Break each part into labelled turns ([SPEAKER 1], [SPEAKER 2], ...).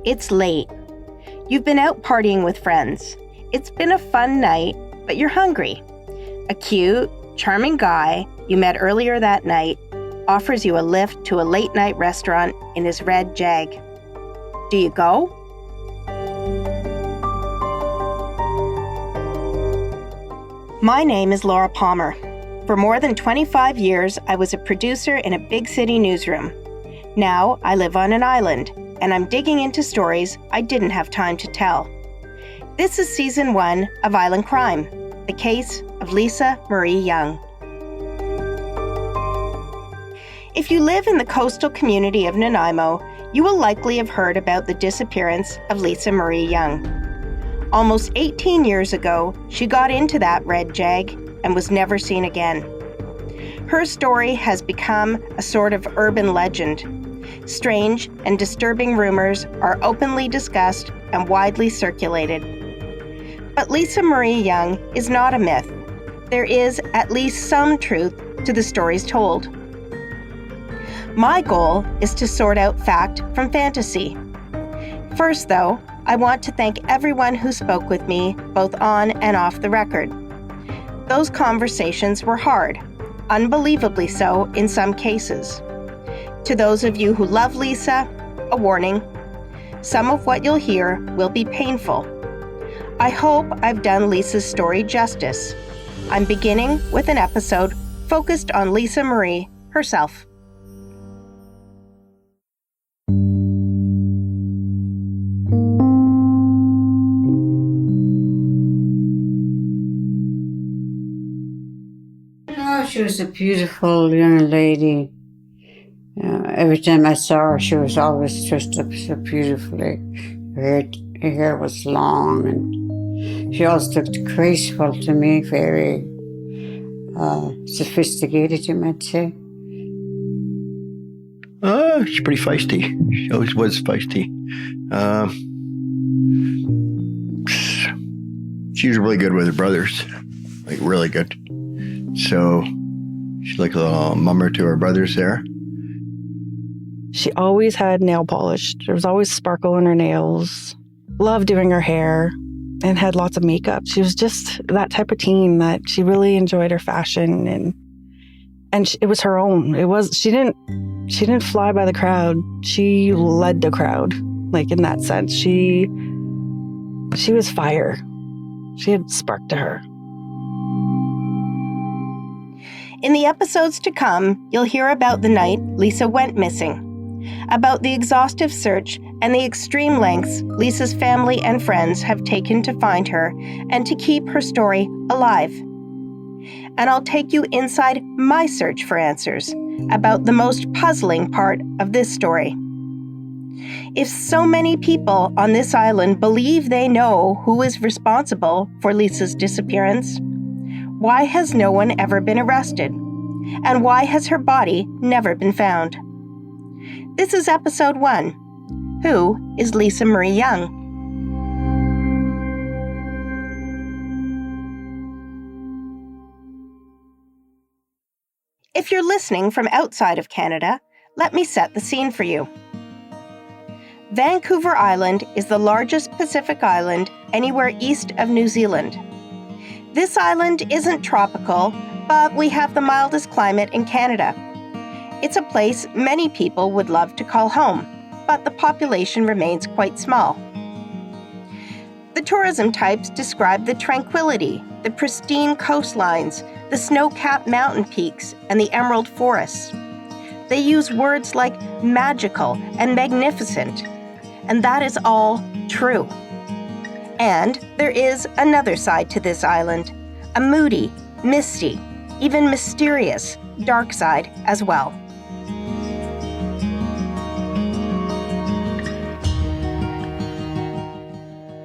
[SPEAKER 1] It's late. You've been out partying with friends. It's been a fun night, but you're hungry. A cute, charming guy you met earlier that night offers you a lift to a late-night restaurant in his red Jag. Do you go? My name is Laura Palmer. For more than 25 years, I was a producer in a big city newsroom. Now, I live on an island, and I'm digging into stories I didn't have time to tell. This is Season 1 of Island Crime, the case of Lisa Marie Young. If you live in the coastal community of Nanaimo, you will likely have heard about the disappearance of Lisa Marie Young. Almost 18 years ago, she got into that red Jag and was never seen again. Her story has become a sort of urban legend. Strange and disturbing rumors are openly discussed and widely circulated. But Lisa Marie Young is not a myth. There is at least some truth to the stories told. My goal is to sort out fact from fantasy. First, though, I want to thank everyone who spoke with me, both on and off the record. Those conversations were hard, unbelievably so in some cases. To those of you who love Lisa, a warning. Some of what you'll hear will be painful. I hope I've done Lisa's story justice. I'm beginning with an episode focused on Lisa Marie herself.
[SPEAKER 2] She was a beautiful young lady. Every time I saw her, she was always dressed up so beautifully. Her hair was long, and she always looked graceful to me, very sophisticated, you might say.
[SPEAKER 3] She's pretty feisty. She always was feisty. She was really good with her brothers, like really good. So she's like a little mummer to her brothers there.
[SPEAKER 4] She always had nail polish. There was always sparkle in her nails. Loved doing her hair and had lots of makeup. She was just that type of teen that she really enjoyed her fashion and it was her own. She didn't fly by the crowd. She led the crowd, like in that sense. She was fire. She had spark to her.
[SPEAKER 1] In the episodes to come, you'll hear about the night Lisa went missing, about the exhaustive search and the extreme lengths Lisa's family and friends have taken to find her and to keep her story alive. And I'll take you inside my search for answers about the most puzzling part of this story. If so many people on this island believe they know who is responsible for Lisa's disappearance, why has no one ever been arrested? And why has her body never been found? This is Episode 1. Who is Lisa Marie Young? If you're listening from outside of Canada, let me set the scene for you. Vancouver Island is the largest Pacific island anywhere east of New Zealand. This island isn't tropical, but we have the mildest climate in Canada. It's a place many people would love to call home, but the population remains quite small. The tourism types describe the tranquility, the pristine coastlines, the snow-capped mountain peaks, and the emerald forests. They use words like magical and magnificent, and that is all true. And there is another side to this island, a moody, misty, even mysterious dark side as well.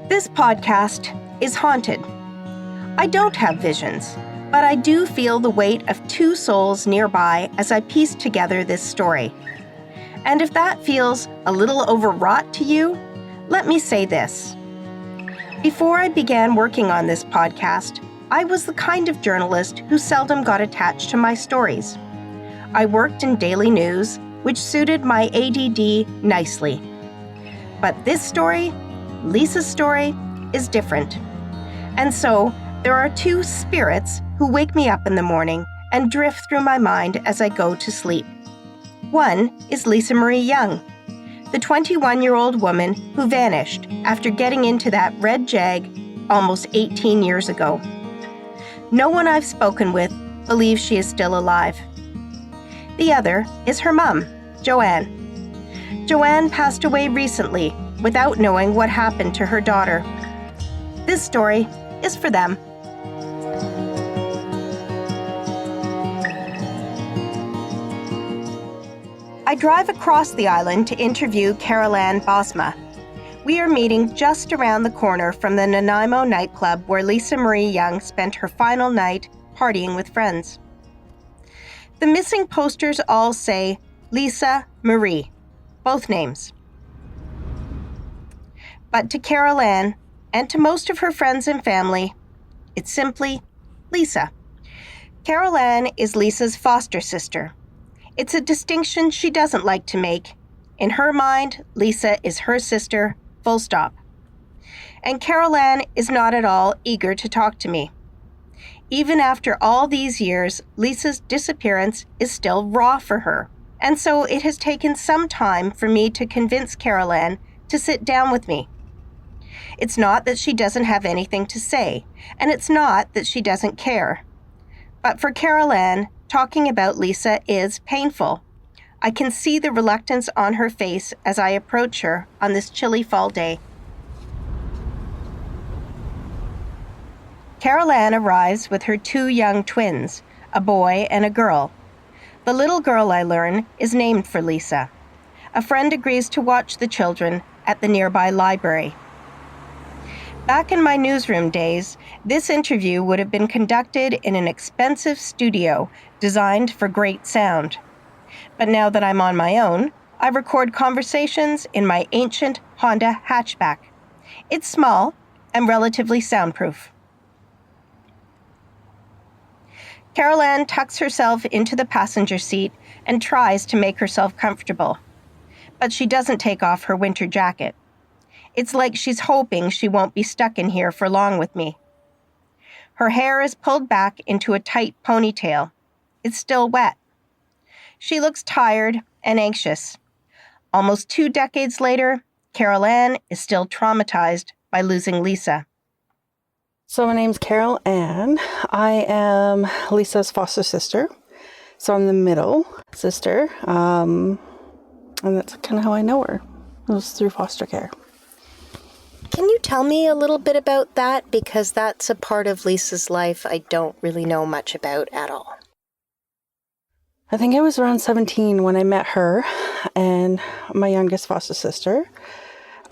[SPEAKER 1] This podcast is haunted. I don't have visions, but I do feel the weight of two souls nearby as I piece together this story. And if that feels a little overwrought to you, let me say this. Before I began working on this podcast, I was the kind of journalist who seldom got attached to my stories. I worked in daily news, which suited my ADD nicely. But this story, Lisa's story, is different. And so, there are two spirits who wake me up in the morning and drift through my mind as I go to sleep. One is Lisa Marie Young, the 21-year-old woman who vanished after getting into that red Jag almost 18 years ago. No one I've spoken with believes she is still alive. The other is her mom, Joanne. Joanne passed away recently without knowing what happened to her daughter. This story is for them. I drive across the island to interview Carol Ann Bosma. We are meeting just around the corner from the Nanaimo nightclub where Lisa Marie Young spent her final night partying with friends. The missing posters all say Lisa Marie, both names. But to Carol Ann, and to most of her friends and family, it's simply Lisa. Carol Ann is Lisa's foster sister. It's a distinction she doesn't like to make. In her mind, Lisa is her sister, full stop. And Carol Ann is not at all eager to talk to me. Even after all these years, Lisa's disappearance is still raw for her. And so it has taken some time for me to convince Carol Ann to sit down with me. It's not that she doesn't have anything to say, and it's not that she doesn't care. But for Carol Ann, talking about Lisa is painful. I can see the reluctance on her face as I approach her on this chilly fall day. Carol Ann arrives with her two young twins, a boy and a girl. The little girl, I learn, is named for Lisa. A friend agrees to watch the children at the nearby library. Back in my newsroom days, this interview would have been conducted in an expensive studio designed for great sound. But now that I'm on my own, I record conversations in my ancient Honda hatchback. It's small and relatively soundproof. Carol Ann tucks herself into the passenger seat and tries to make herself comfortable. But she doesn't take off her winter jacket. It's like she's hoping she won't be stuck in here for long with me. Her hair is pulled back into a tight ponytail. It's still wet. She looks tired and anxious. Almost 2 decades later, Carol Ann is still traumatized by losing Lisa.
[SPEAKER 4] So my name's Carol Ann. I am Lisa's foster sister. So I'm the middle sister. And that's kind of how I know her. It was through foster care.
[SPEAKER 1] Can you tell me a little bit about that? Because that's a part of Lisa's life I don't really know much about at all.
[SPEAKER 4] I think I was around 17 when I met her and my youngest foster sister.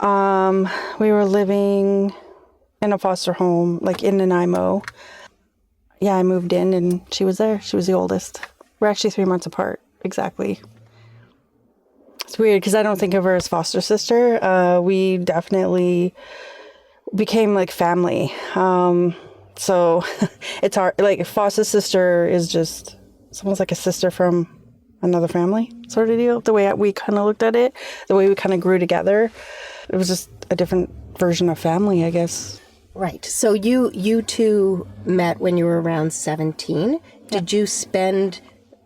[SPEAKER 4] We were living in a foster home, like in Nanaimo. Yeah, I moved in and she was there. She was the oldest. We're actually 3 months apart, exactly. It's weird because I don't think of her as foster sister. We definitely became like family. So it's hard. Like foster sister is just, it's almost like a sister from another family sort of deal. The way we kind of looked at it, the way we kind of grew together, it was just a different version of family, I guess.
[SPEAKER 1] Right. So you two met when you were around 17. Did you spend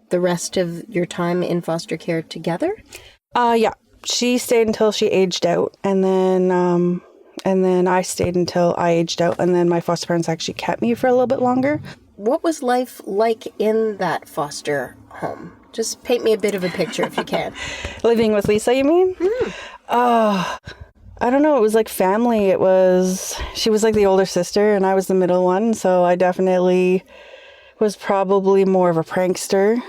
[SPEAKER 1] the rest of your time in foster care together?
[SPEAKER 4] Yeah. She stayed until she aged out, and then I stayed until I aged out, and then my foster parents actually kept me for a little bit longer.
[SPEAKER 1] What was life like in that foster home? Just paint me a bit of a picture if you can.
[SPEAKER 4] Living with Lisa, you mean? I don't know. It was like family. She was like the older sister and I was the middle one. So I definitely was probably more of a prankster.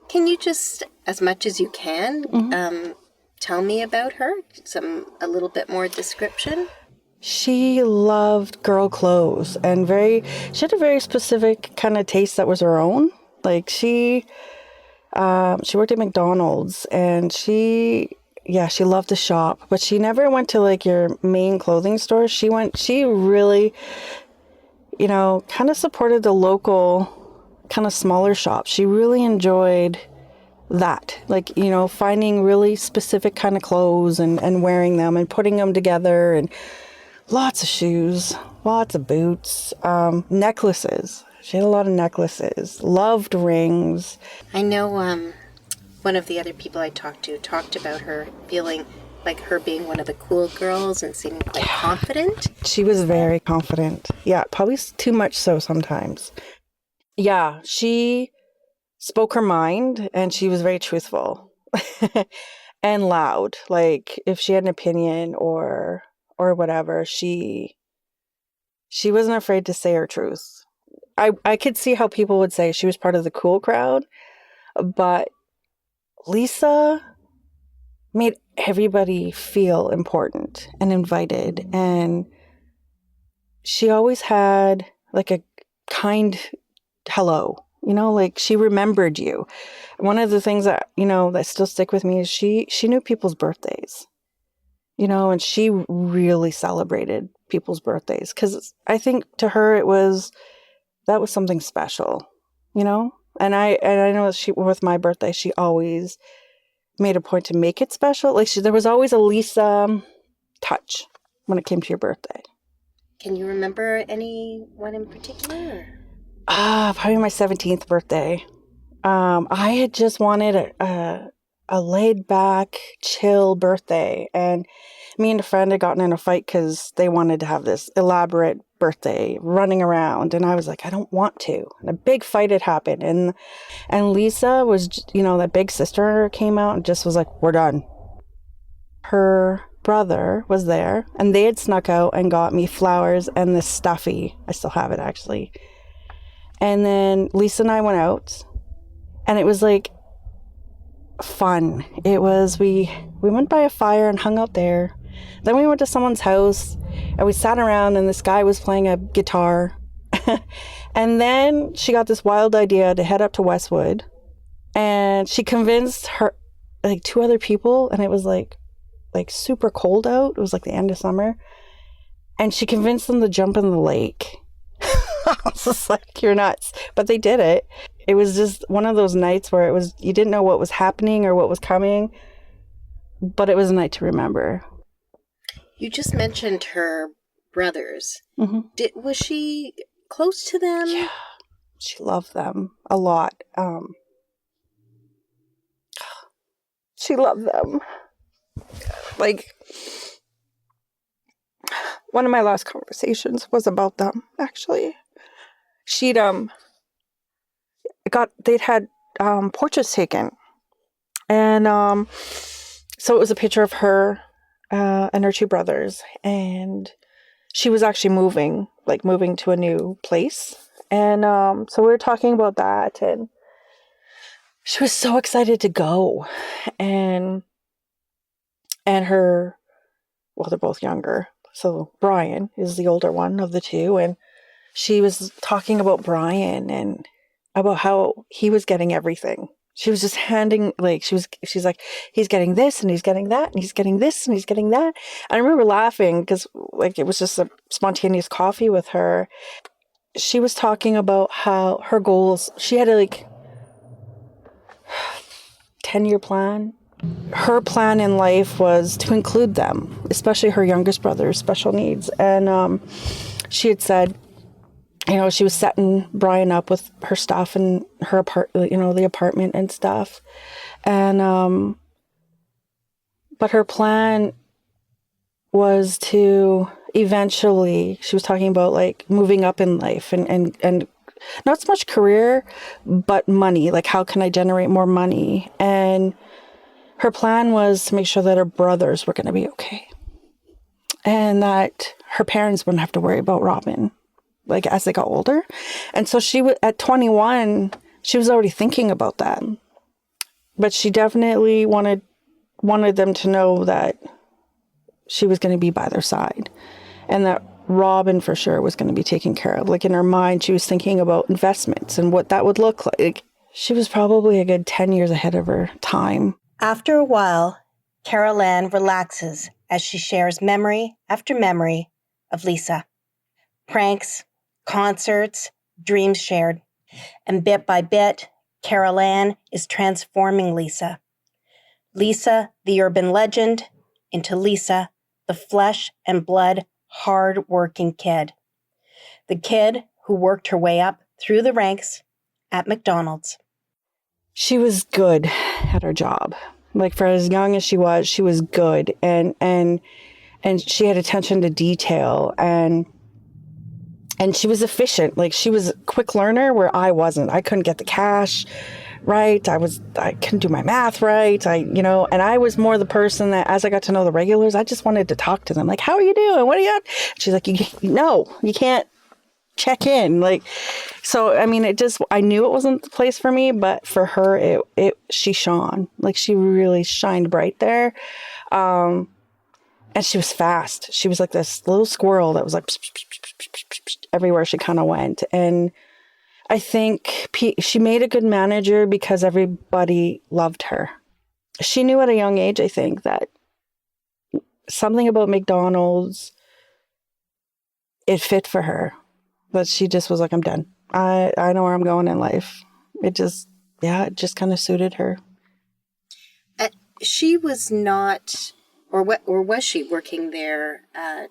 [SPEAKER 1] Can you just, as much as you can, tell me about her? A little bit more description?
[SPEAKER 4] She loved girl clothes and she had a very specific kind of taste that was her own. Like she worked at McDonald's and she loved to shop, but she never went to like your main clothing store. She really, kind of supported the local kind of smaller shops. She really enjoyed that, like, finding really specific kind of clothes and wearing them and putting them together, and lots of shoes, lots of boots, necklaces. She had a lot of necklaces, loved rings.
[SPEAKER 1] I know one of the other people I talked to talked about her feeling like her being one of the cool girls and seeming quite confident.
[SPEAKER 4] She was very confident. Yeah, probably too much so sometimes. Yeah, she spoke her mind, and she was very truthful and loud. Like, if she had an opinion or whatever, she wasn't afraid to say her truth. I could see how people would say she was part of the cool crowd, but Lisa made everybody feel important and invited, and she always had like a kind hello, like she remembered you. One of the things that that still stick with me is she knew people's birthdays, and she really celebrated people's birthdays, because I think to her that was something special, and I know she, with my birthday, she always made a point to make it special. Like, there was always a Lisa touch when it came to your birthday.
[SPEAKER 1] Can you remember anyone in particular?
[SPEAKER 4] Probably my 17th birthday. I had just wanted a laid back, chill birthday, and me and a friend had gotten in a fight because they wanted to have this elaborate birthday running around, and I was like, I don't want to. And a big fight had happened, and Lisa was, that big sister came out and just was like, we're done. Her brother was there, and they had snuck out and got me flowers and this stuffy. I still have it, actually. And then Lisa and I went out, and it was like fun. It was, we went by a fire and hung out there. Then we went to someone's house and we sat around, and this guy was playing a guitar. And then she got this wild idea to head up to Westwood, and she convinced her, like, 2 other people, and it was like super cold out. It was like the end of summer, and she convinced them to jump in the lake. I was just like, you're nuts. But they did it. It was just one of those nights where you didn't know what was happening or what was coming, but it was a night to remember.
[SPEAKER 1] You just mentioned her brothers.
[SPEAKER 4] Mm-hmm.
[SPEAKER 1] Was she close to them?
[SPEAKER 4] Yeah, she loved them a lot. She loved them. Like, one of my last conversations was about them, actually. They'd had portraits taken, and so it was a picture of her and her 2 brothers, and she was actually moving to a new place, and so we were talking about that, and she was so excited to go, and her, well, they're both younger, so Brian is the older one of the 2, and she was talking about Brian and about how he was getting everything. She was just handing, like, she's like, he's getting this and he's getting that and he's getting this and he's getting that. And I remember laughing because, like, it was just a spontaneous coffee with her. She was talking about how her goals, she had a 10-year plan. Her plan in life was to include them, especially her youngest brother's special needs. And she had said, she was setting Brian up with her stuff and her the apartment and stuff. And, but her plan was to eventually, she was talking about like moving up in life and not so much career, but money. Like, how can I generate more money? And her plan was to make sure that her brothers were going to be okay, and that her parents wouldn't have to worry about Robin, like, as they got older. And so at 21, she was already thinking about that. But she definitely wanted them to know that she was going to be by their side, and that Robin for sure was going to be taken care of. Like, in her mind, she was thinking about investments and what that would look like. She was probably a good 10 years ahead of her time.
[SPEAKER 1] After a while, Carol Ann relaxes as she shares memory after memory of Lisa. Pranks, concerts, dreams shared. And bit by bit, Carol Ann is transforming Lisa. Lisa, the urban legend, into Lisa, the flesh and blood, hard-working kid. The kid who worked her way up through the ranks at McDonald's.
[SPEAKER 4] She was good at her job. Like, for as young as she was good, and she had attention to detail, and she was efficient. Like, she was a quick learner where I wasn't. I couldn't get the cash right. I couldn't do my math right. And I was more the person that, as I got to know the regulars, I just wanted to talk to them. Like, how are you doing? What are you up? She's like, you can't check in. Like, so, I mean, I knew it wasn't the place for me, but for her, she shone. Like, she really shined bright there. And she was fast. She was like this little squirrel that was like everywhere she kind of went. And I think she made a good manager because everybody loved her. She knew at a young age, I think, that something about McDonald's, it fit for her. But she just was like, I'm done. I know where I'm going in life. It just kind of suited her.
[SPEAKER 1] She was not, or was she working there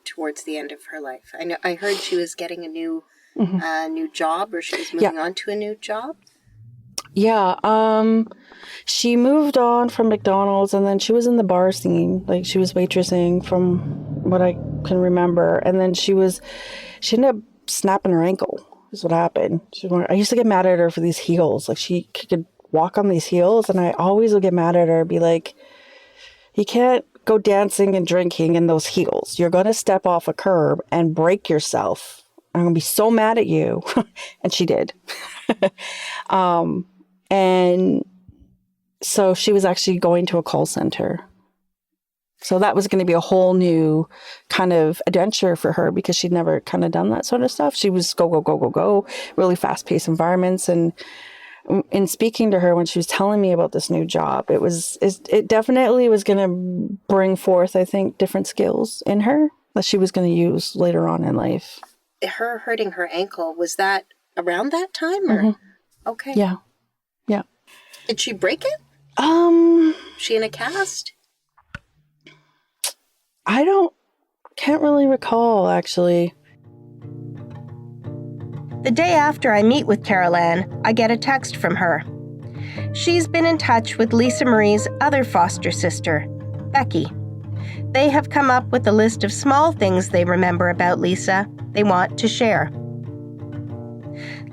[SPEAKER 1] towards the end of her life? I heard she was getting a new new job, or she was moving on to a new job.
[SPEAKER 4] Yeah. She moved on from McDonald's, and then she was in the bar scene. Like, she was waitressing from what I can remember. And then she ended up snapping her ankle is what happened. I used to get mad at her for these heels. Like, she could walk on these heels, and I always would get mad at her, be like, you can't go dancing and drinking in those heels. You're going to step off a curb and break yourself. I'm going to be so mad at you. And she did. And so she was actually going to a call center. So that was going to be a whole new kind of adventure for her, because she'd never kind of done that sort of stuff. She was go, really fast-paced environments. And in speaking to her when she was telling me about this new job, it definitely was going to bring forth, I think, different skills in her that she was going to use later on in life.
[SPEAKER 1] Her hurting her ankle, was that around that time? Or? Mm-hmm. Okay.
[SPEAKER 4] Yeah.
[SPEAKER 1] Did she break it? She in a cast?
[SPEAKER 4] Can't really recall, actually.
[SPEAKER 1] The day after I meet with Carol Ann, I get a text from her. She's been in touch with Lisa Marie's other foster sister, Becky. They have come up with a list of small things they remember about Lisa they want to share.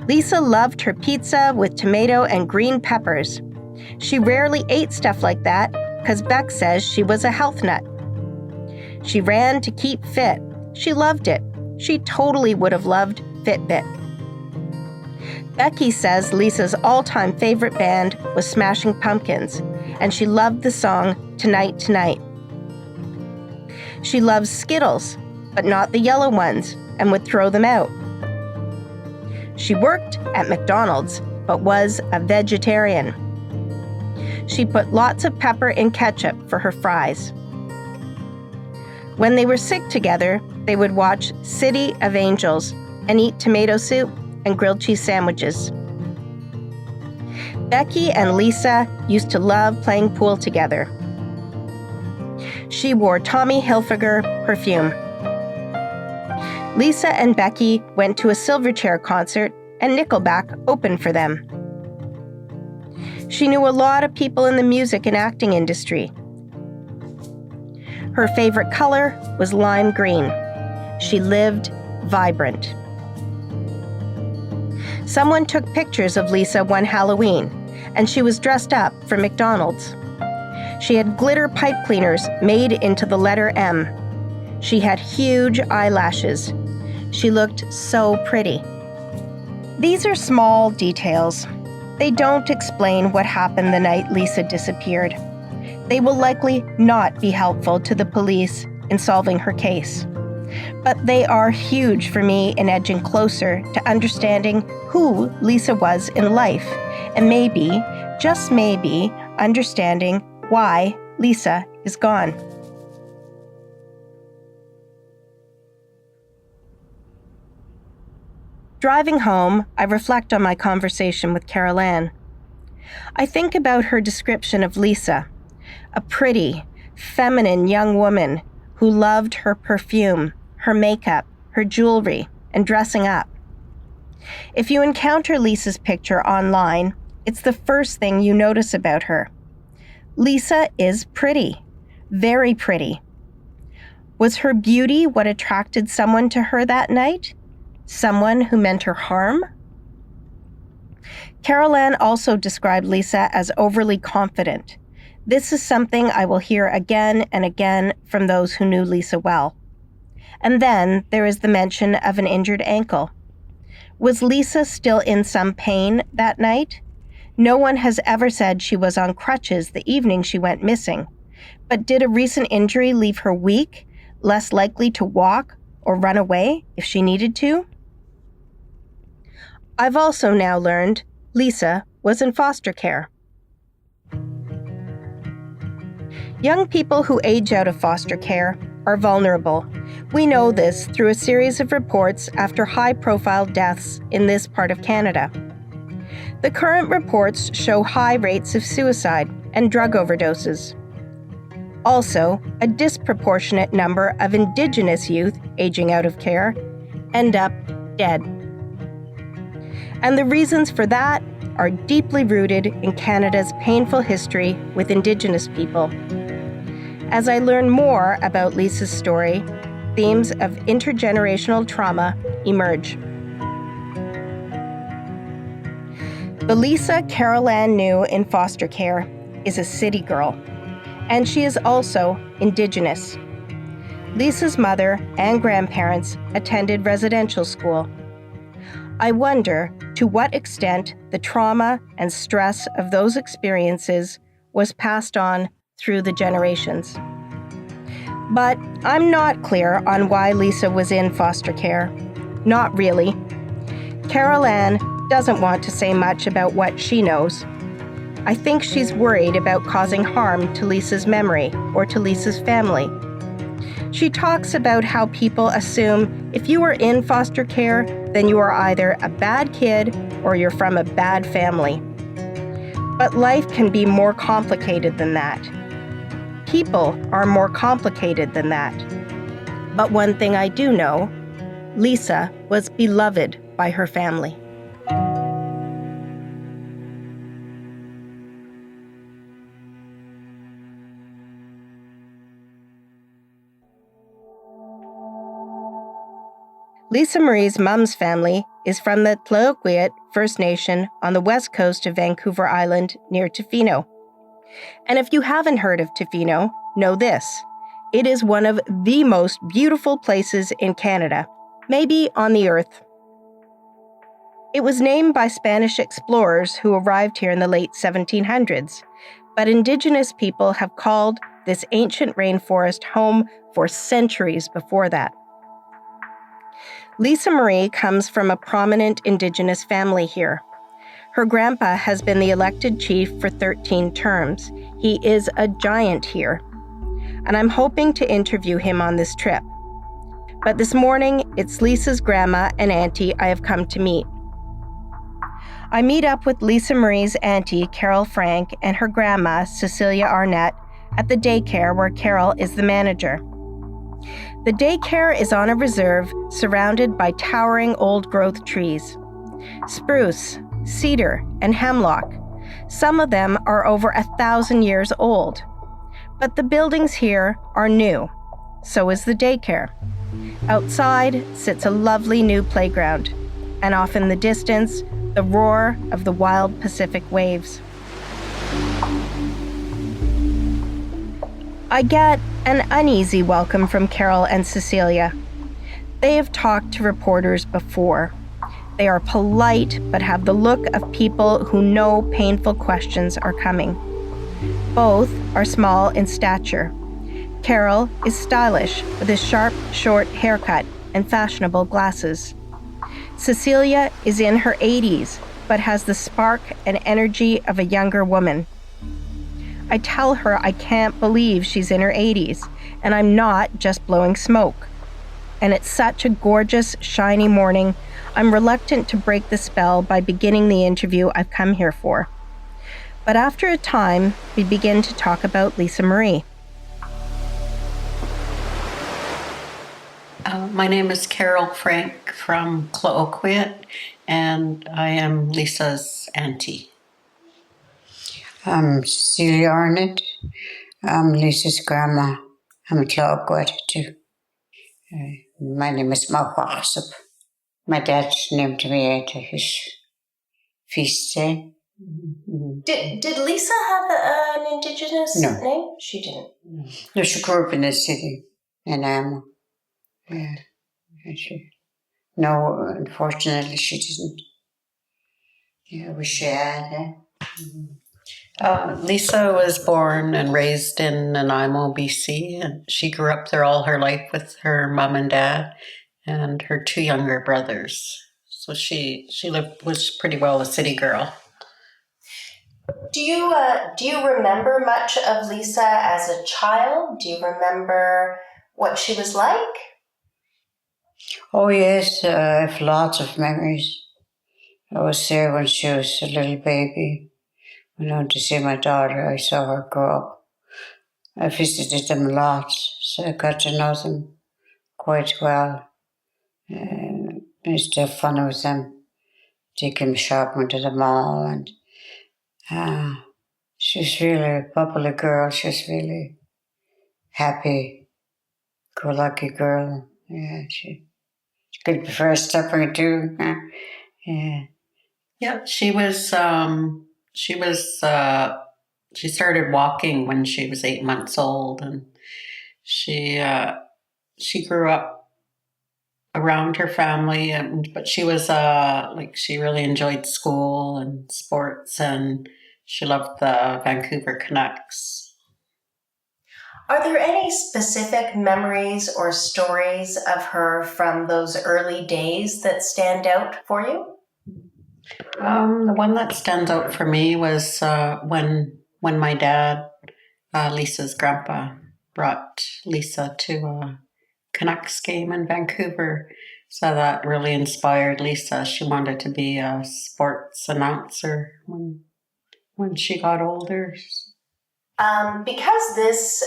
[SPEAKER 1] Lisa loved her pizza with tomato and green peppers. She rarely ate stuff like that because Beck says she was a health nut. She ran to keep fit. She loved it. She totally would have loved Fitbit. Becky says Lisa's all-time favorite band was Smashing Pumpkins, and she loved the song Tonight, Tonight. She loves Skittles, but not the yellow ones, and would throw them out. She worked at McDonald's, but was a vegetarian. She put lots of pepper in ketchup for her fries. When they were sick together, they would watch City of Angels and eat tomato soup and grilled cheese sandwiches. Becky and Lisa used to love playing pool together. She wore Tommy Hilfiger perfume. Lisa and Becky went to a Silverchair concert, and Nickelback opened for them. She knew a lot of people in the music and acting industry. Her favorite color was lime green. She lived vibrant. Someone took pictures of Lisa one Halloween, and she was dressed up for McDonald's. She had glitter pipe cleaners made into the letter M. She had huge eyelashes. She looked so pretty. These are small details. They don't explain what happened the night Lisa disappeared. They will likely not be helpful to the police in solving her case. But they are huge for me in edging closer to understanding who Lisa was in life, and maybe, just maybe, understanding why Lisa is gone. Driving home, I reflect on my conversation with Carol Ann. I think about her description of Lisa, a pretty, feminine young woman who loved her perfume, her makeup, her jewelry, and dressing up. If you encounter Lisa's picture online, it's the first thing you notice about her. Lisa is pretty, very pretty. Was her beauty what attracted someone to her that night? Someone who meant her harm? Carol Ann also described Lisa as overly confident. This is something I will hear again and again from those who knew Lisa well. And then there is the mention of an injured ankle. Was Lisa still in some pain that night? No one has ever said she was on crutches the evening she went missing. But did a recent injury leave her weak, less likely to walk or run away if she needed to? I've also now learned Lisa was in foster care. Young people who age out of foster care are vulnerable. We know this through a series of reports after high-profile deaths in this part of Canada. The current reports show high rates of suicide and drug overdoses. Also, a disproportionate number of Indigenous youth aging out of care end up dead. And the reasons for that are deeply rooted in Canada's painful history with Indigenous people. As I learn more about Lisa's story, themes of intergenerational trauma emerge. The Lisa Carol Ann knew in foster care is a city girl, and she is also Indigenous. Lisa's mother and grandparents attended residential school. I wonder to what extent the trauma and stress of those experiences was passed on through the generations. But I'm not clear on why Lisa was in foster care. Not really. Carol Ann doesn't want to say much about what she knows. I think she's worried about causing harm to Lisa's memory or to Lisa's family. She talks about how people assume if you are in foster care, then you are either a bad kid or you're from a bad family. But life can be more complicated than that. People are more complicated than that. But one thing I do know, Lisa was beloved by her family. Lisa Marie's mom's family is from the Tlaoquiet First Nation on the west coast of Vancouver Island near Tofino. And if you haven't heard of Tofino, know this. It is one of the most beautiful places in Canada, maybe on the earth. It was named by Spanish explorers who arrived here in the late 1700s, but Indigenous people have called this ancient rainforest home for centuries before that. Lisa Marie comes from a prominent Indigenous family here. Her grandpa has been the elected chief for 13 terms. He is a giant here, and I'm hoping to interview him on this trip. But this morning, it's Lisa's grandma and auntie I have come to meet. I meet up with Lisa Marie's auntie, Carol Frank, and her grandma, Cecilia Arnett, at the daycare where Carol is the manager. The daycare is on a reserve surrounded by towering old-growth trees. Spruce, cedar, and hemlock. Some of them are over 1,000 years old. But the buildings here are new. So is the daycare. Outside sits a lovely new playground, and off in the distance, the roar of the wild Pacific waves. I get an uneasy welcome from Carol and Cecilia. They have talked to reporters before. They are polite, but have the look of people who know painful questions are coming. Both are small in stature. Carol is stylish with a sharp, short haircut and fashionable glasses. Cecilia is in her 80s, but has the spark and energy of a younger woman. I tell her I can't believe she's in her 80s, and I'm not just blowing smoke. And it's such a gorgeous, shiny morning, I'm reluctant to break the spell by beginning the interview I've come here for. But after a time, we begin to talk about Lisa Marie.
[SPEAKER 5] My name is Carol Frank from Cloquet, and I am Lisa's auntie.
[SPEAKER 2] I'm Cecilia Arnott. I'm Lisa's grandma. I'm a Clogwet too. My name is Mawasop. My dad's named me after his feast day.
[SPEAKER 1] Did Lisa have an Indigenous name? She didn't.
[SPEAKER 2] No, she grew up in the city in Amma. Yeah. No, unfortunately, she didn't. Yeah, I wish she had.
[SPEAKER 5] Lisa was born and raised in Nanaimo, BC, and she grew up there all her life with her mom and dad and her 2 younger brothers. So she was pretty well a city girl.
[SPEAKER 1] Do you remember much of Lisa as a child? Do you remember what she was like?
[SPEAKER 2] Oh yes, I have lots of memories. I was there when she was a little baby. When I went to see my daughter, I saw her grow up. I visited them a lot, so I got to know them quite well. I used to have fun with them, take them shopping to the mall, and she was really a bubbly girl. She was really happy, go-lucky girl. Yeah, she could be first stepper too. Yeah.
[SPEAKER 5] Yeah, she started walking when she was 8 months old, and she grew up around her family, but she was she really enjoyed school and sports, and she loved the Vancouver Canucks.
[SPEAKER 1] Are there any specific memories or stories of her from those early days that stand out for you?
[SPEAKER 5] The one that stands out for me was when my dad, Lisa's grandpa, brought Lisa to a Canucks game in Vancouver. So that really inspired Lisa. She wanted to be a sports announcer when she got older.
[SPEAKER 1] Because this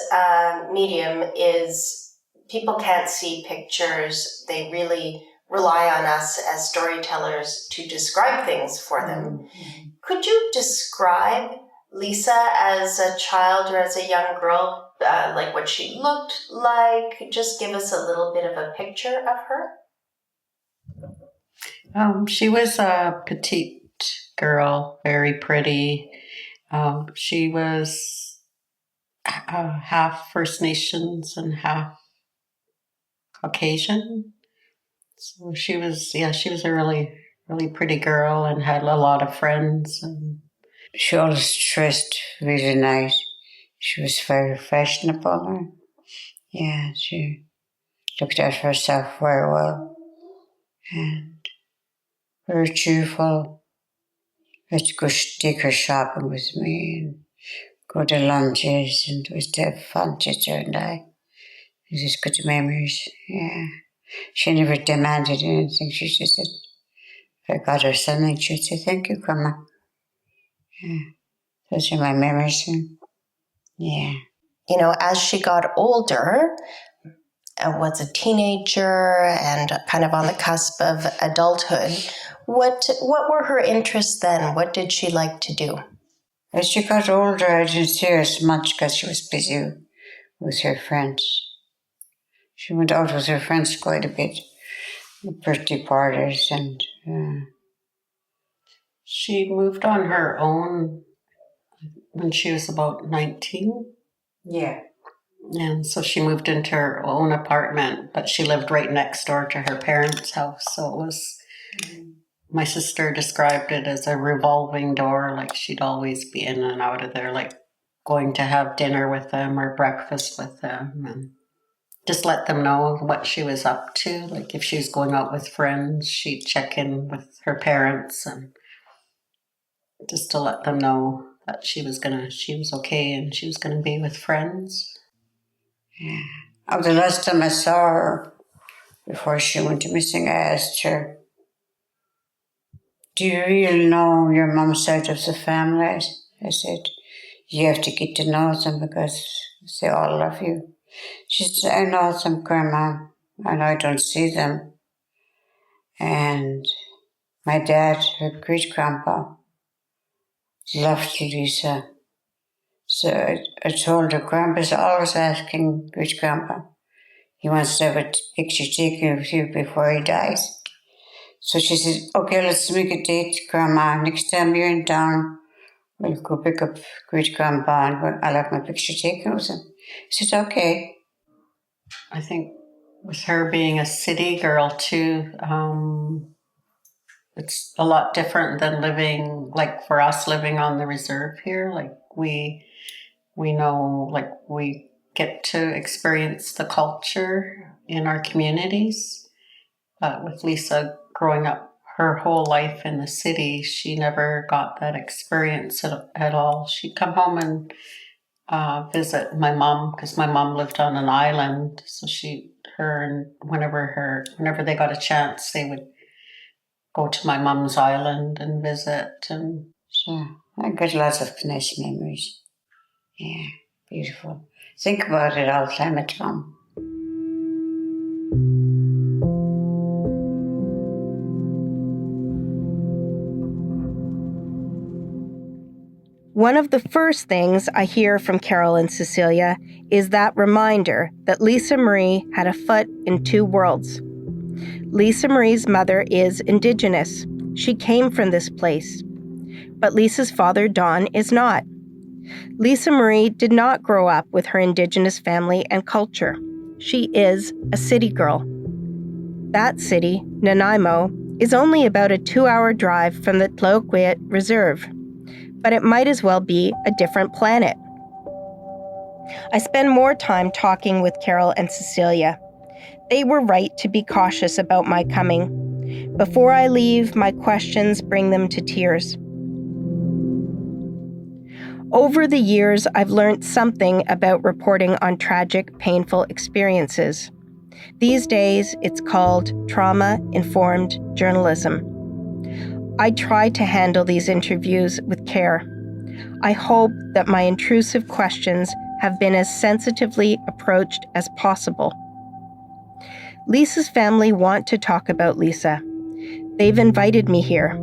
[SPEAKER 1] medium is, people can't see pictures, they really rely on us as storytellers to describe things for them. Mm-hmm. Could you describe Lisa as a child or as a young girl, like what she looked like? Just give us a little bit of a picture of her.
[SPEAKER 5] She was a petite girl, very pretty. She was half First Nations and half Caucasian. So she was a really, really pretty girl and had a lot of friends. And
[SPEAKER 2] she always dressed really nice. She was very fashionable. Yeah, she looked after herself very well and very cheerful. I used to go take her shopping with me and go to lunches and we used to have fun together and it was good memories. Yeah. She never demanded anything. She just said, if I got her something, she'd say, thank you, Grandma. Yeah. Those are my memories. Yeah.
[SPEAKER 1] You know, as she got older, was a teenager and kind of on the cusp of adulthood, what were her interests then? What did she like to do?
[SPEAKER 2] As she got older, I didn't see her as much because she was busy with her friends. She went out with her friends quite a bit, birthday parties, and
[SPEAKER 5] she moved on her own when she was about 19.
[SPEAKER 2] Yeah.
[SPEAKER 5] And so she moved into her own apartment, but she lived right next door to her parents' house. So it was, my sister described it as a revolving door, like she'd always be in and out of there, like going to have dinner with them or breakfast with them, and just let them know what she was up to. Like if she was going out with friends, she'd check in with her parents and just to let them know that she was okay and she was gonna be with friends.
[SPEAKER 2] Yeah. Oh, the last time I saw her, before she went missing, I asked her, do you really know your mom's side of the family? I said, you have to get to know them because they all love you. She said, I know them, Grandma, and I don't see them. And my dad, her great-grandpa, loved Lisa. So I told her, Grandpa's always asking great-grandpa. He wants to have a picture taken with you before he dies. So she said, okay, let's make a date, Grandma. Next time you're in town, we'll go pick up great-grandpa and I'll have my picture taken with him. She said, okay.
[SPEAKER 5] I think with her being a city girl too, it's a lot different than living, like for us living on the reserve here. Like we know, like we get to experience the culture in our communities. But with Lisa growing up her whole life in the city, she never got that experience at all. She'd come home and visit my mom because my mom lived on an island. So whenever they got a chance, they would go to my mom's island and visit. And
[SPEAKER 2] So I got lots of nice memories. Yeah, beautiful. Think about it all the time at home.
[SPEAKER 1] One of the first things I hear from Carol and Cecilia is that reminder that Lisa Marie had a foot in two worlds. Lisa Marie's mother is Indigenous. She came from this place. But Lisa's father, Don, is not. Lisa Marie did not grow up with her Indigenous family and culture. She is a city girl. That city, Nanaimo, is only about a 2-hour drive from the Tloquet Reserve, but it might as well be a different planet. I spend more time talking with Carol and Cecilia. They were right to be cautious about my coming. Before I leave, my questions bring them to tears. Over the years, I've learned something about reporting on tragic, painful experiences. These days, it's called trauma-informed journalism. I try to handle these interviews with care. I hope that my intrusive questions have been as sensitively approached as possible. Lisa's family want to talk about Lisa. They've invited me here.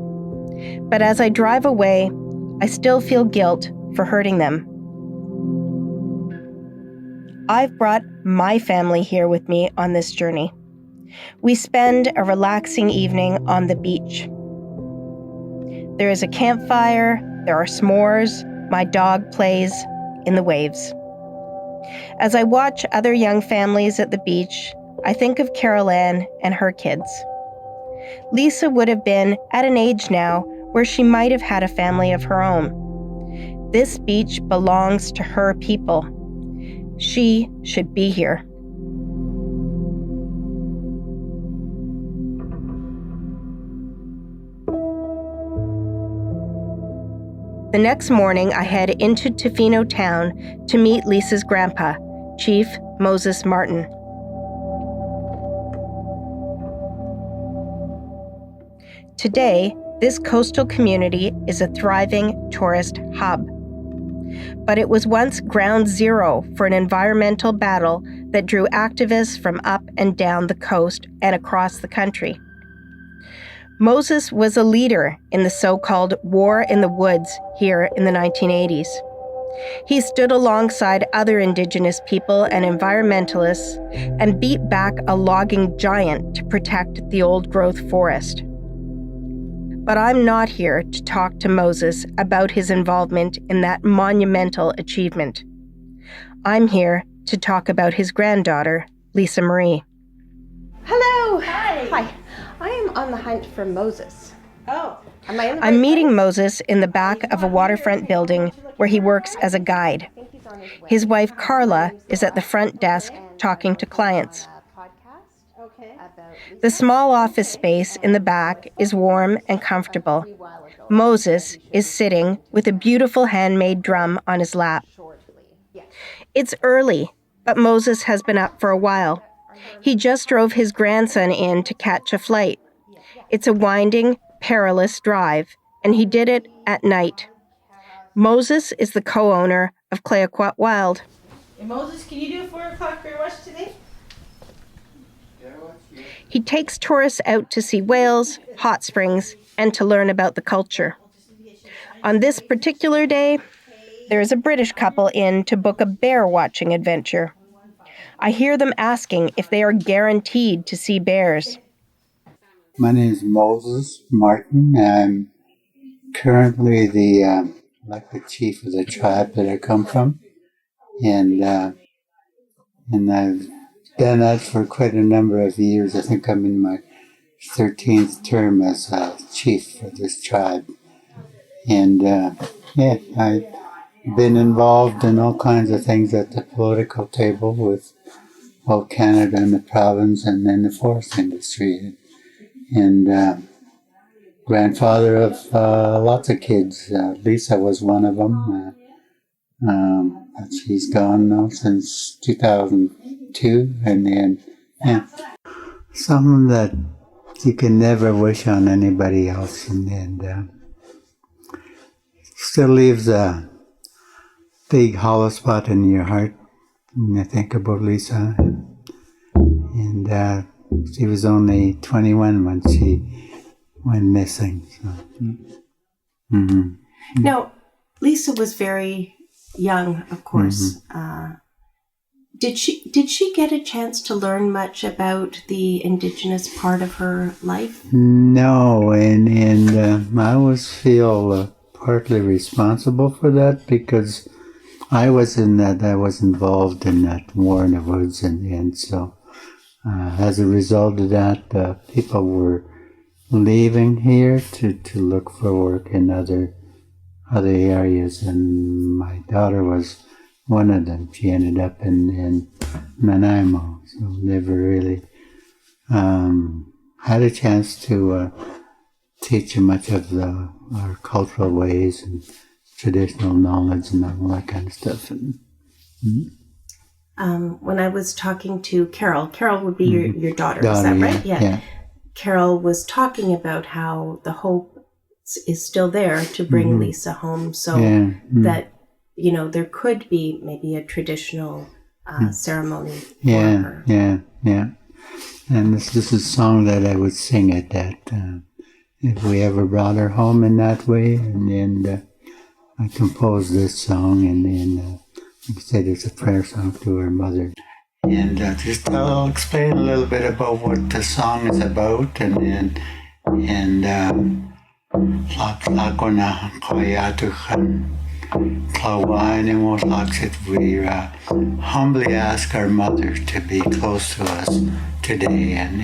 [SPEAKER 1] But as I drive away, I still feel guilt for hurting them. I've brought my family here with me on this journey. We spend a relaxing evening on the beach. There is a campfire, there are s'mores, my dog plays in the waves. As I watch other young families at the beach, I think of Carol Ann and her kids. Lisa would have been at an age now where she might have had a family of her own. This beach belongs to her people. She should be here. The next morning, I head into Tofino town to meet Lisa's grandpa, Chief Moses Martin. Today, this coastal community is a thriving tourist hub. But it was once ground zero for an environmental battle that drew activists from up and down the coast and across the country. Moses was a leader in the so-called War in the Woods here in the 1980s. He stood alongside other Indigenous people and environmentalists and beat back a logging giant to protect the old-growth forest. But I'm not here to talk to Moses about his involvement in that monumental achievement. I'm here to talk about his granddaughter, Lisa Marie.
[SPEAKER 6] Hello. Hi. I am on the hunt for Moses. Oh.
[SPEAKER 1] I'm meeting Moses in the back of a waterfront building where he works as a guide. His wife, Carla, is at the front desk talking to clients. The small office space in the back is warm and comfortable. Moses is sitting with a beautiful handmade drum on his lap. It's early, but Moses has been up for a while. He just drove his grandson in to catch a flight. It's a winding, perilous drive, and he did it at night. Moses is the co-owner of Clayoquot Wild.
[SPEAKER 6] Hey, Moses, can you do a 4 o'clock beer watch today?
[SPEAKER 1] He takes tourists out to see whales, hot springs, and to learn about the culture. On this particular day, there is a British couple in to book a bear watching adventure. I hear them asking if they are guaranteed to see bears.
[SPEAKER 7] My name is Moses Martin. I'm currently the chief of the tribe that I come from, and I've done that for quite a number of years. I think I'm in my 13th term as chief for this tribe, and I've been involved in all kinds of things at the political table with both Canada and the province, and then the forest industry. And grandfather of lots of kids. Lisa was one of them. But she's gone now since 2002. And then, something that you can never wish on anybody else. And still leaves a big hollow spot in your heart when you think about Lisa. And she was only 21 when she went missing. So. Mm-hmm.
[SPEAKER 6] Now, Lisa was very young, of course.
[SPEAKER 7] Mm-hmm.
[SPEAKER 6] Did she get a chance to learn much about the Indigenous part of her life?
[SPEAKER 7] No, and I always feel partly responsible for that because I was involved in that war in the woods, and so as a result of that, people were leaving here to look for work in other areas, and my daughter was one of them. She ended up in Nanaimo, so never really had a chance to teach much of our cultural ways and traditional knowledge and all that kind of stuff.
[SPEAKER 6] When I was talking to Carol would be your daughter, is
[SPEAKER 7] Daughter,
[SPEAKER 6] that right?
[SPEAKER 7] Yeah.
[SPEAKER 6] Carol was talking about how the hope is still there to bring Lisa home, so that there could be maybe a traditional ceremony for her.
[SPEAKER 7] Yeah. And this is a song that I would sing at that if we ever brought her home in that way. And I composed this song, and then like I said, it's a prayer song to her mother. And I'll explain a little bit about what the song is about, and we humbly ask our mother to be close to us today, and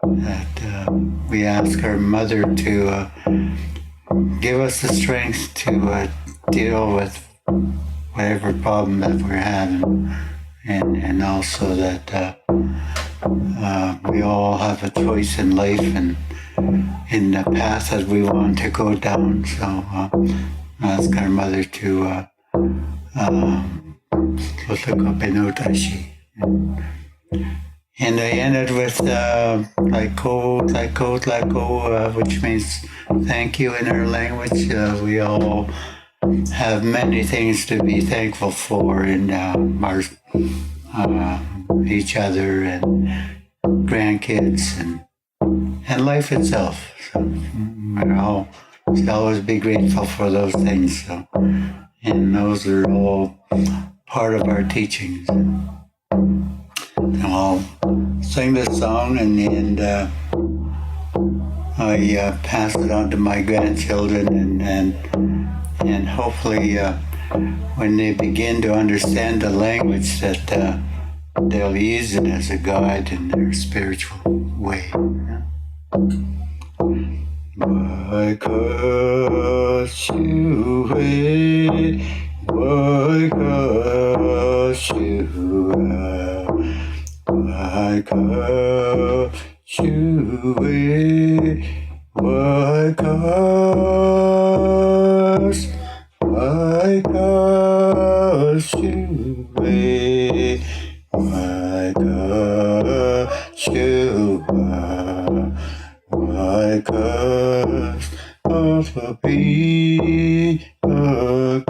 [SPEAKER 7] that we ask our mother to give us the strength to deal with whatever problem that we're having, and also that we all have a choice in life and in the path that we want to go down. So ask our mother to and I ended with which means thank you in our language. We all have many things to be thankful for in our each other and grandkids and life itself. So we should always be grateful for those things. So, and those are all part of our teachings. I'll sing this song and I pass it on to my grandchildren and hopefully when they begin to understand the language that they'll use it as a guide in their spiritual way. You why cause also be a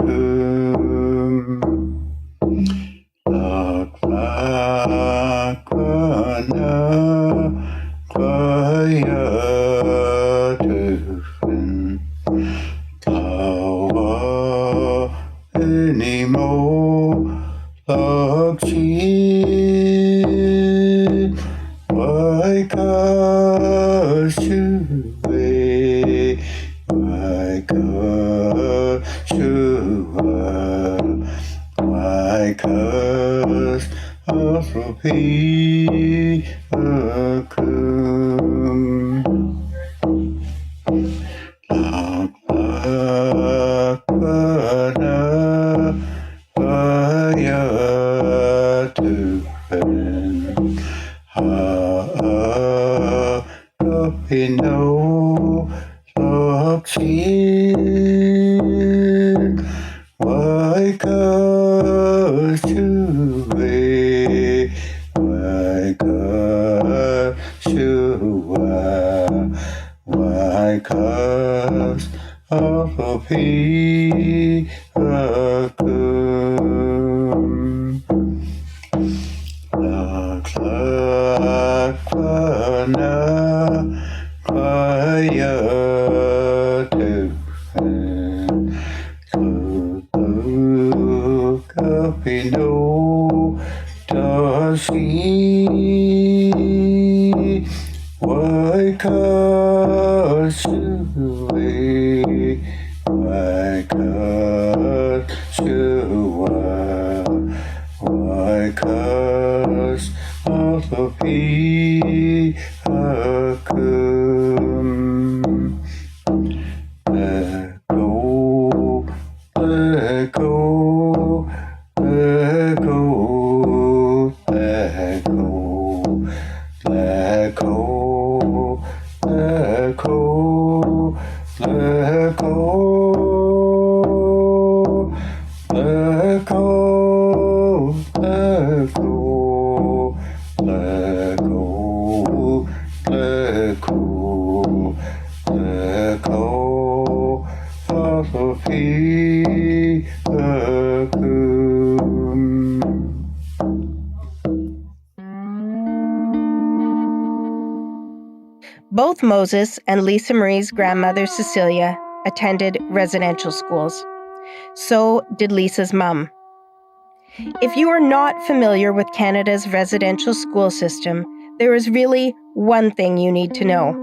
[SPEAKER 7] why cause you wait, why cause you why cause also be a why cause you wait, why cause you why cause also be a why cause you wait, why cause you why cause also be a let go, let go, let go, let go, let go, let go, let go, let go, let go, let go, let go, let go, also be a
[SPEAKER 1] Both Moses and Lisa Marie's grandmother, Cecilia, attended residential schools. So did Lisa's mum. If you are not familiar with Canada's residential school system, there is really one thing you need to know.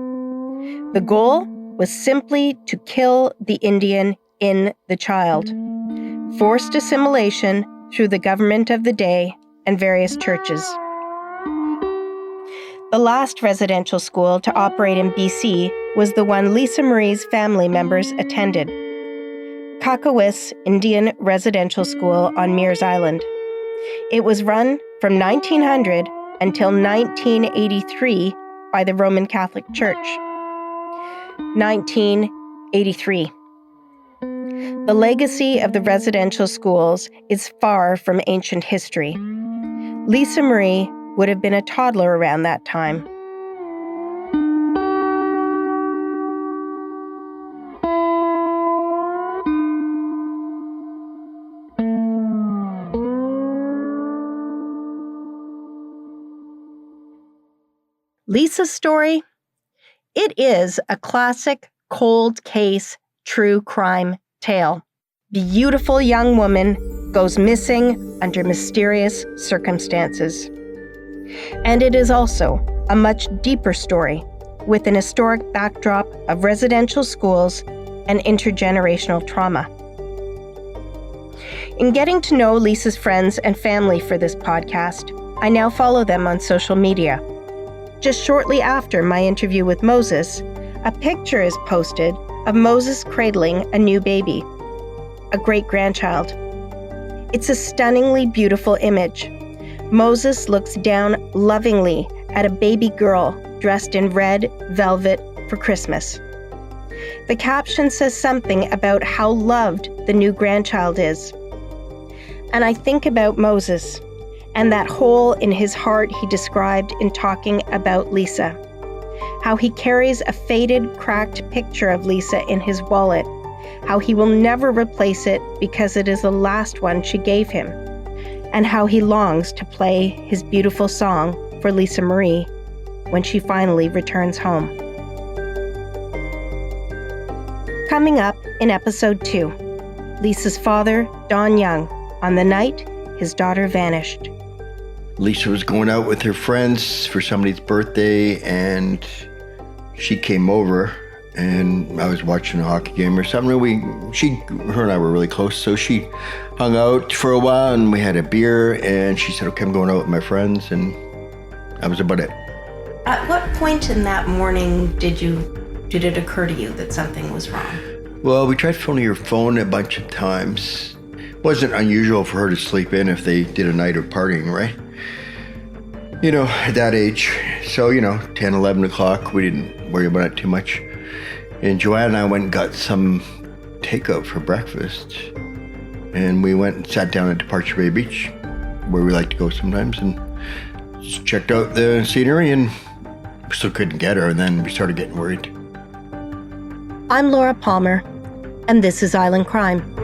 [SPEAKER 1] The goal was simply to kill the Indian in the child. Forced assimilation through the government of the day and various churches. The last residential school to operate in BC was the one Lisa Marie's family members attended, Kakawis Indian Residential School on Mears Island. It was run from 1900 until 1983 by the Roman Catholic Church. 1983. The legacy of the residential schools is far from ancient history. Lisa Marie would have been a toddler around that time. Lisa's story? It is a classic cold case true crime tale. Beautiful young woman goes missing under mysterious circumstances. And it is also a much deeper story with an historic backdrop of residential schools and intergenerational trauma. In getting to know Lisa's friends and family for this podcast, I now follow them on social media. Just shortly after my interview with Moses, a picture is posted of Moses cradling a new baby, a great-grandchild. It's a stunningly beautiful image. Moses looks down lovingly at a baby girl dressed in red velvet for Christmas. The caption says something about how loved the new grandchild is. And I think about Moses and that hole in his heart he described in talking about Lisa. How he carries a faded, cracked picture of Lisa in his wallet. How he will never replace it because it is the last one she gave him. And how he longs to play his beautiful song for Lisa Marie when she finally returns home. Coming up in episode 2, Lisa's father, Don Young, on the night his daughter vanished.
[SPEAKER 3] Lisa was going out with her friends for somebody's birthday, and she came over, and I was watching a hockey game or something. Her and I were really close, so she hung out for a while, and we had a beer, and she said, okay, I'm going out with my friends, and that was about it.
[SPEAKER 6] At what point in that morning did it occur to you that something was wrong?
[SPEAKER 3] Well, we tried phoning her phone a bunch of times. It wasn't unusual for her to sleep in if they did a night of partying, right? You know, at that age. So, 10, 11 o'clock, we didn't worry about it too much. And Joanne and I went and got some takeout for breakfast. And we went and sat down at Departure Bay Beach, where we like to go sometimes, and just checked out the scenery, and we still couldn't get her, and then we started getting worried.
[SPEAKER 1] I'm Laura Palmer, and this is Island Crime.